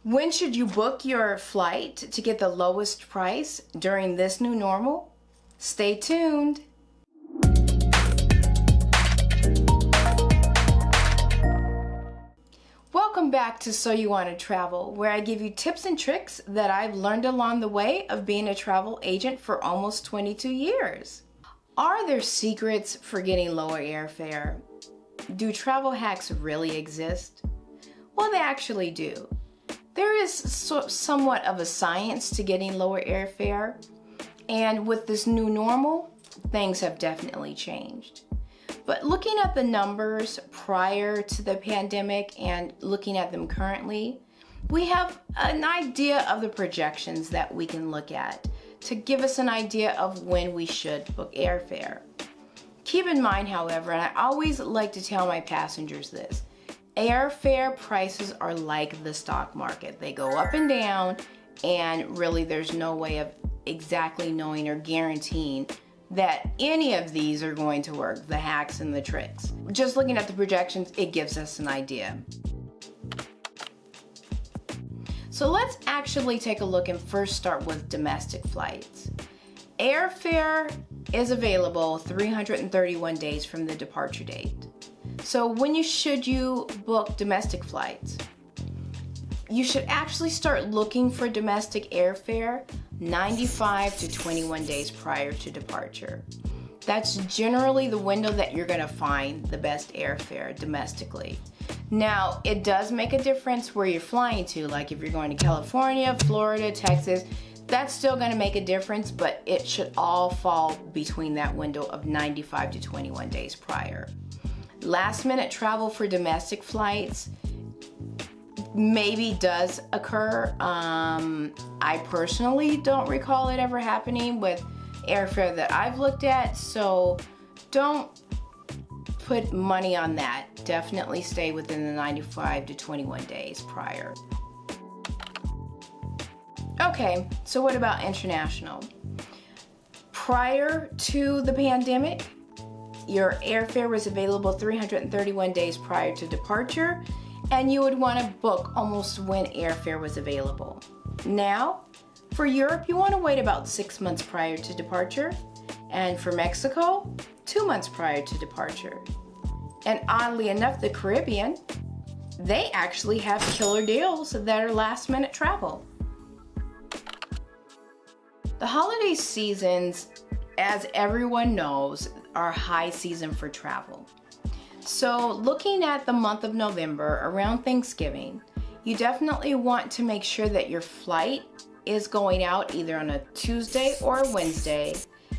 When should you book your flight to get the lowest price during this new normal? Stay tuned. Welcome back to So You Want to Travel, where I give you tips and tricks that I've learned along the way of being a travel agent for almost 22 years. Are there secrets for getting lower airfare? Do travel hacks really exist? Well, they actually do. There is somewhat of a science to getting lower airfare, and with this new normal, things have definitely changed. But looking at the numbers prior to the pandemic and looking at them currently, we have an idea of the projections that we can look at to give us an idea of when we should book airfare. Keep in mind, however, and I always like to tell my passengers this, airfare prices are like the stock market. They go up and down, and really there's no way of exactly knowing or guaranteeing that any of these are going to work, the hacks and the tricks. Just looking at the projections, it gives us an idea. So let's actually take a look and first start with domestic flights. Airfare is available 331 days from the departure date. So when should you book domestic flights? You should actually start looking for domestic airfare 95 to 21 days prior to departure. That's generally the window that you're going to find the best airfare domestically. Now, it does make a difference where you're flying to, like if you're going to California, Florida, Texas, that's still going to make a difference, but it should all fall between that window of 95 to 21 days prior. Last minute travel for domestic flights maybe does occur. I personally don't recall it ever happening with airfare that I've looked at, so don't put money on that. Definitely stay within the 95 to 21 days prior. Okay, so what about international? Prior to the pandemic, your airfare was available 331 days prior to departure, and you would want to book almost when airfare was available. Now, for Europe, you want to wait about 6 months prior to departure, and for Mexico, 2 months prior to departure. And oddly enough, the Caribbean, they actually have killer deals that are last minute travel. The holiday seasons, as everyone knows, are high season for travel. So looking at the month of November around Thanksgiving, you definitely want to make sure that your flight is going out either on a Tuesday or a Wednesday,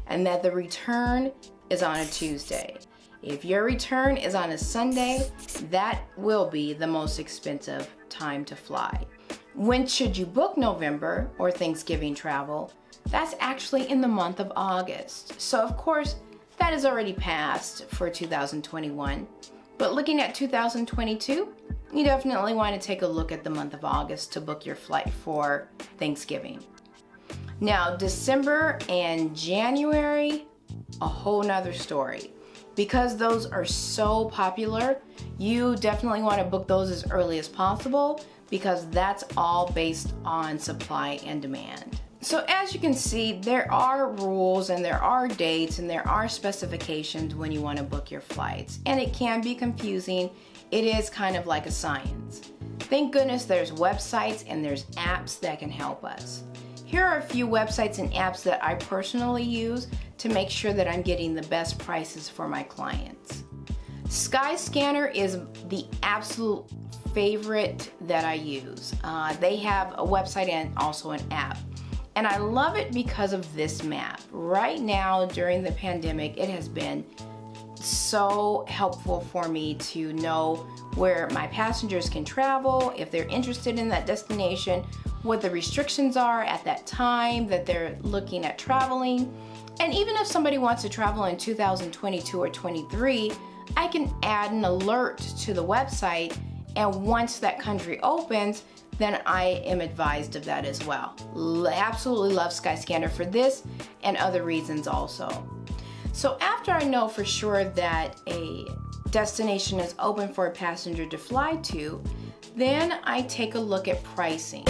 and that the return is on a Tuesday. If your return is on a Sunday, that will be the most expensive time to fly. When should you book November or Thanksgiving travel? That's actually in the month of August. So of course, that is already passed for 2021. But looking at 2022, you definitely want to take a look at the month of August to book your flight for Thanksgiving. Now, December and January, a whole nother story. Because those are so popular, you definitely want to book those as early as possible, because that's all based on supply and demand. So as you can see, there are rules and there are dates and there are specifications when you want to book your flights, and it can be confusing. It is kind of like a science. Thank goodness there's websites and there's apps that can help us. Here are a few websites and apps that I personally use to make sure that I'm getting the best prices for my clients. Skyscanner is the absolute favorite that I use. They have a website and also an app. And I love it because of this map. Right now, during the pandemic, it has been so helpful for me to know where my passengers can travel, if they're interested in that destination, what the restrictions are at that time that they're looking at traveling. And even if somebody wants to travel in 2022 or 23, I can add an alert to the website, and once that country opens, then I am advised of that as well. Absolutely love Skyscanner for this and other reasons also. So after I know for sure that a destination is open for a passenger to fly to, Then I take a look at pricing.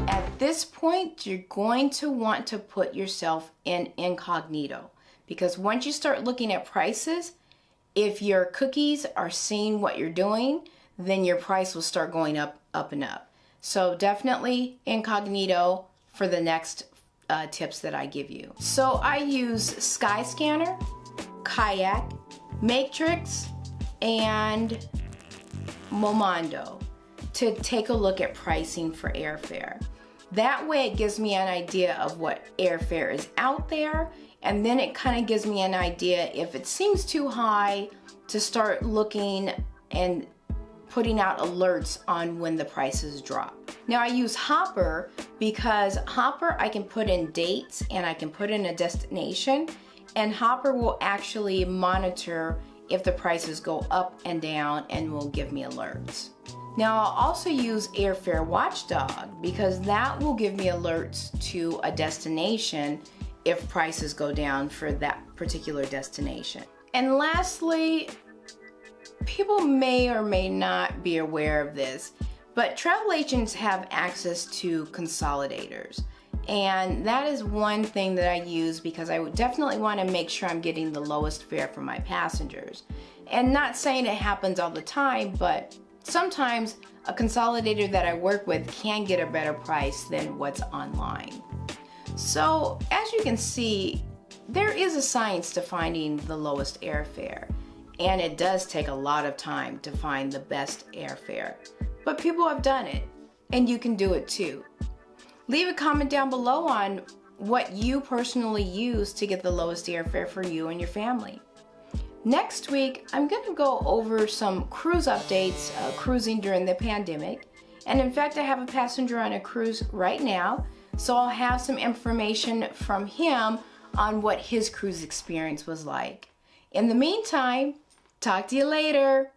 At this point, you're going to want to put yourself in incognito, because once you start looking at prices, if your cookies are seeing what you're doing, then your price will start going up and up. So definitely incognito for the next tips that I give you. So I use Skyscanner, Kayak, Matrix, and Momondo to take a look at pricing for airfare. That way it gives me an idea of what airfare is out there, and then it kind of gives me an idea if it seems too high to start looking and putting out alerts on when the prices drop. Now I use Hopper because Hopper I can put in dates and I can put in a destination, and Hopper will actually monitor if the prices go up and down and will give me alerts. Now I'll also use Airfare Watchdog because that will give me alerts to a destination if prices go down for that particular destination. And lastly, people may or may not be aware of this, but travel agents have access to consolidators. And that is one thing that I use because I would definitely want to make sure I'm getting the lowest fare for my passengers. And not saying it happens all the time, but sometimes a consolidator that I work with can get a better price than what's online. So as you can see, there is a science to finding the lowest airfare. And it does take a lot of time to find the best airfare. But people have done it, and you can do it too. Leave a comment down below on what you personally use to get the lowest airfare for you and your family. Next week, I'm going to go over some cruise updates, cruising during the pandemic. And in fact, I have a passenger on a cruise right now, so I'll have some information from him on what his cruise experience was like. In the meantime, talk to you later.